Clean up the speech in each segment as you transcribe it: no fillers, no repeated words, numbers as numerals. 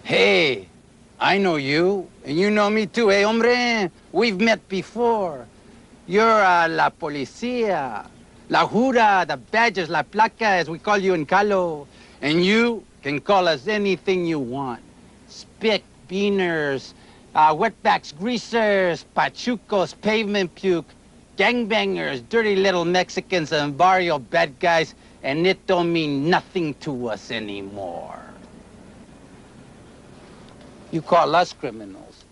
Hey, I know you, and you know me too, eh, hombre? We've met before. You're la policía, la jura, the badges, la placa, as we call you in Calo. And you can call us anything you want. Spit, beaners, wetbacks, greasers, pachucos, pavement puke, gangbangers, dirty little Mexicans, and barrio bad guys, and it don't mean nothing to us anymore. You call us criminals.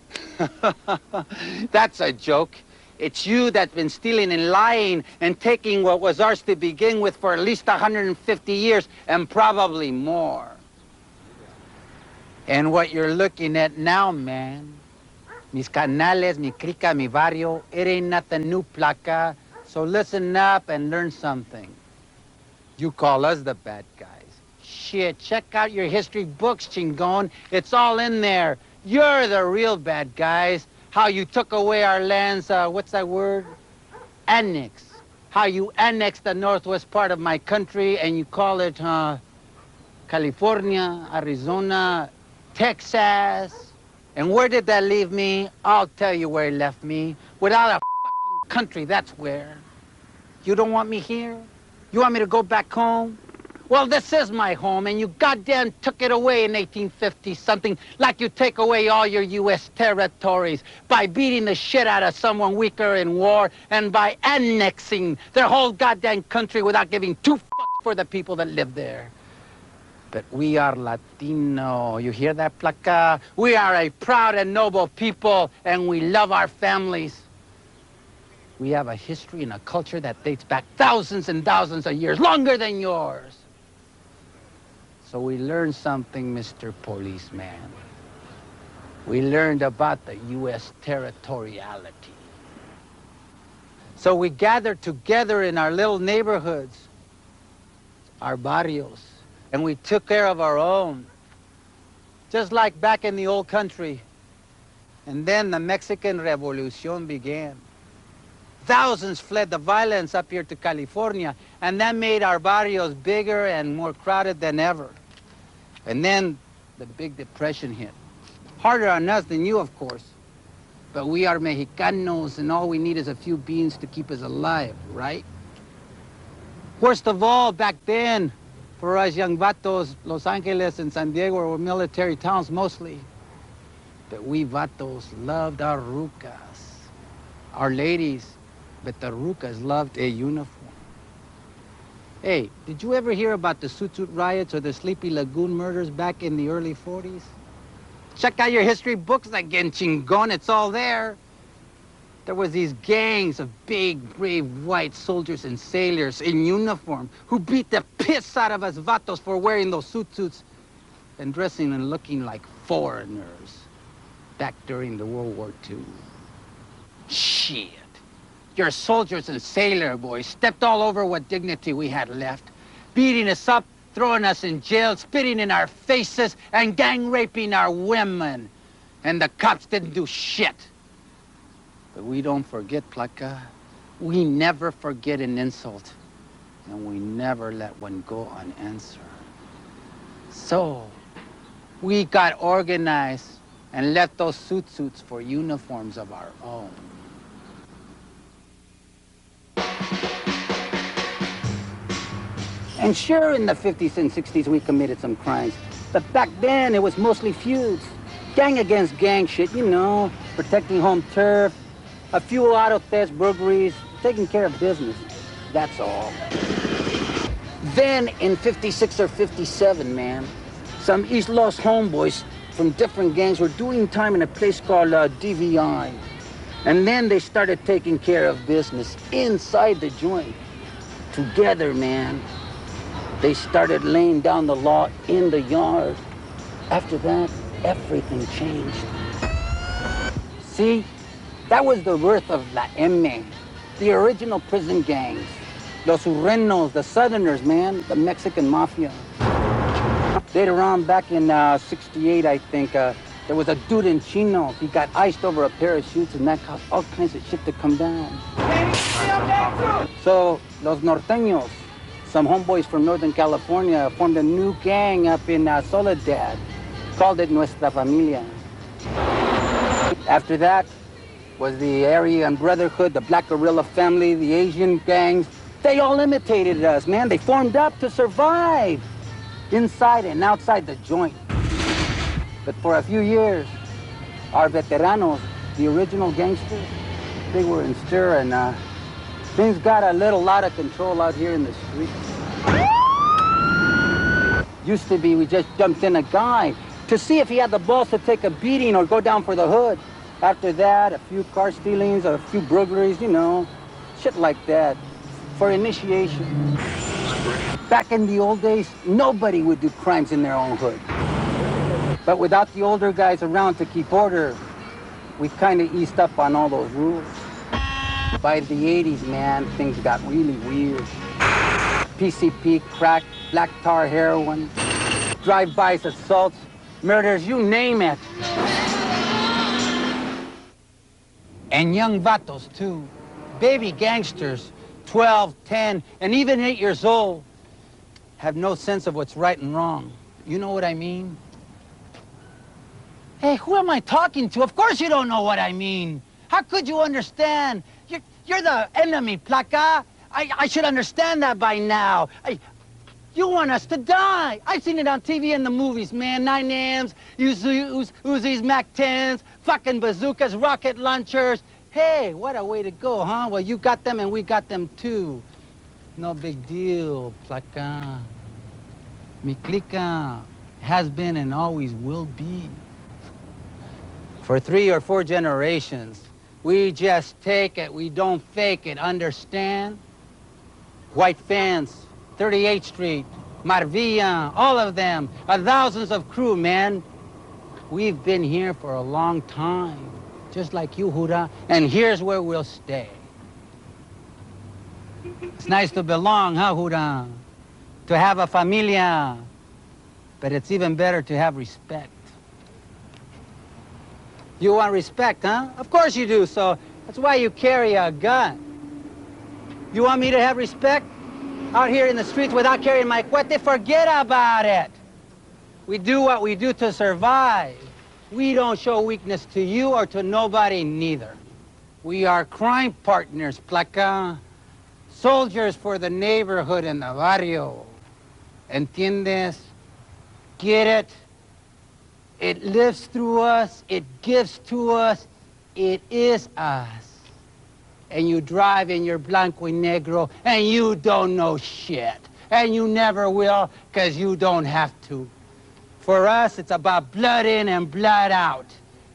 That's a joke. It's you that's been stealing and lying and taking what was ours to begin with for at least 150 years and probably more. And what you're looking at now, man, mis canales, mi crica, mi barrio, it ain't nothing new, placa. So listen up and learn something. You call us the bad guys. Shit, check out your history books, chingon. It's all in there. You're the real bad guys. How you took away our lands, what's that word? Annex. How you annexed the northwest part of my country and you call it, California, Arizona, Texas. And where did that leave me? I'll tell you where it left me. Without a fucking country, that's where. You don't want me here? You want me to go back home? Well, this is my home, and you goddamn took it away in 1850-something, like you take away all your U.S. territories by beating the shit out of someone weaker in war and by annexing their whole goddamn country without giving two fucks for the people that live there. But we are Latino. You hear that, placa? We are a proud and noble people, and we love our families. We have a history and a culture that dates back thousands and thousands of years, longer than yours. So we learned something, Mr. Policeman. We learned about the U.S. territoriality. So we gathered together in our little neighborhoods, our barrios, and we took care of our own, just like back in the old country. And then the Mexican Revolution began. Thousands fled the violence up here to California, and that made our barrios bigger and more crowded than ever. And then the big depression hit. Harder on us than you, of course. But we are Mexicanos, and all we need is a few beans to keep us alive, right? Worst of all, back then, for us young vatos, Los Angeles and San Diego were military towns mostly. But we vatos loved our rucas, our ladies, but the rucas loved a uniform. Hey, did you ever hear about the Suit riots or the Sleepy Lagoon murders back in the early 40s? Check out your history books again, chingon, it's all there. There was these gangs of big, brave white soldiers and sailors in uniform who beat the piss out of us vatos for wearing those suits and dressing and looking like foreigners back during the World War II. Shit. Your soldiers and sailor boys stepped all over what dignity we had left, beating us up, throwing us in jail, spitting in our faces, and gang raping our women. And the cops didn't do shit. But we don't forget, placa. We never forget an insult, and we never let one go unanswered. So, we got organized and left those suits for uniforms of our own. And sure, in the 50s and 60s, we committed some crimes. But back then, it was mostly feuds. Gang against gang shit, you know, protecting home turf, a few auto thefts, burglaries, taking care of business. That's all. Then, in 56 or 57, man, some East Los homeboys from different gangs were doing time in a place called DVI. And then they started taking care of business inside the joint. Together, man. They started laying down the law in the yard. After that, everything changed. See, that was the birth of La M, the original prison gangs. Los Urrenos, the Southerners, man, the Mexican mafia. Later on, back in 68, I think, there was a dude in Chino. He got iced over a pair of shoes, and that caused all kinds of shit to come down. So, Los Norteños, some homeboys from Northern California, formed a new gang up in Soledad. Called it Nuestra Familia. After that was the Aryan Brotherhood, the Black Guerrilla Family, the Asian gangs. They all imitated us, man. They formed up to survive inside and outside the joint. But for a few years, our veteranos, the original gangsters, they were in stir, and things got a little out of control out here in the streets. Used to be we just jumped in a guy to see if he had the balls to take a beating or go down for the hood. After that, a few car stealings, a few burglaries, you know, shit like that, for initiation. Back in the old days, nobody would do crimes in their own hood. But without the older guys around to keep order, we kind of eased up on all those rules. By the 80s, man, things got really weird. PCP, crack, black tar heroin, drive-bys, assaults, murders, you name it. And young vatos, too. Baby gangsters, 12, 10, and even 8 years old, have no sense of what's right and wrong. You know what I mean? Hey, who am I talking to? Of course you don't know what I mean. How could you understand? You're the enemy, Placa. I should understand that by now. You want us to die. I've seen it on TV and the movies, man. 9Ms, Uzis, MAC-10s, fucking bazookas, rocket launchers. Hey, what a way to go, huh? Well, you got them and we got them too. No big deal, Placa. Mi clica has been and always will be. For 3 or 4 generations, we just take it, we don't fake it, understand? White Fence, 38th Street, Marvilla, all of them, thousands of crew, man. We've been here for a long time, just like you, Jura, and here's where we'll stay. It's nice to belong, huh, Jura? To have a familia, but it's even better to have respect. You want respect, huh? Of course you do, so that's why you carry a gun. You want me to have respect out here in the streets without carrying my cuete? Forget about it. We do what we do to survive. We don't show weakness to you or to nobody, neither. We are crime partners, Placa. Soldiers for the neighborhood and the barrio. ¿Entiendes? Get it? It lives through us, it gives to us, it is us. And you drive in your blanco y negro, and you don't know shit. And you never will, because you don't have to. For us, it's about blood in and blood out.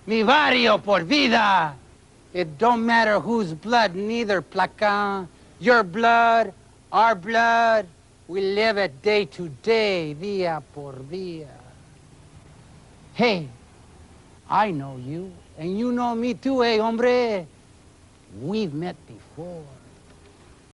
Mi barrio por vida. It don't matter whose blood, neither, Placa. Your blood, our blood, we live it day to day, día por día. Hey, I know you, and you know me too, hey, hombre. We've met before.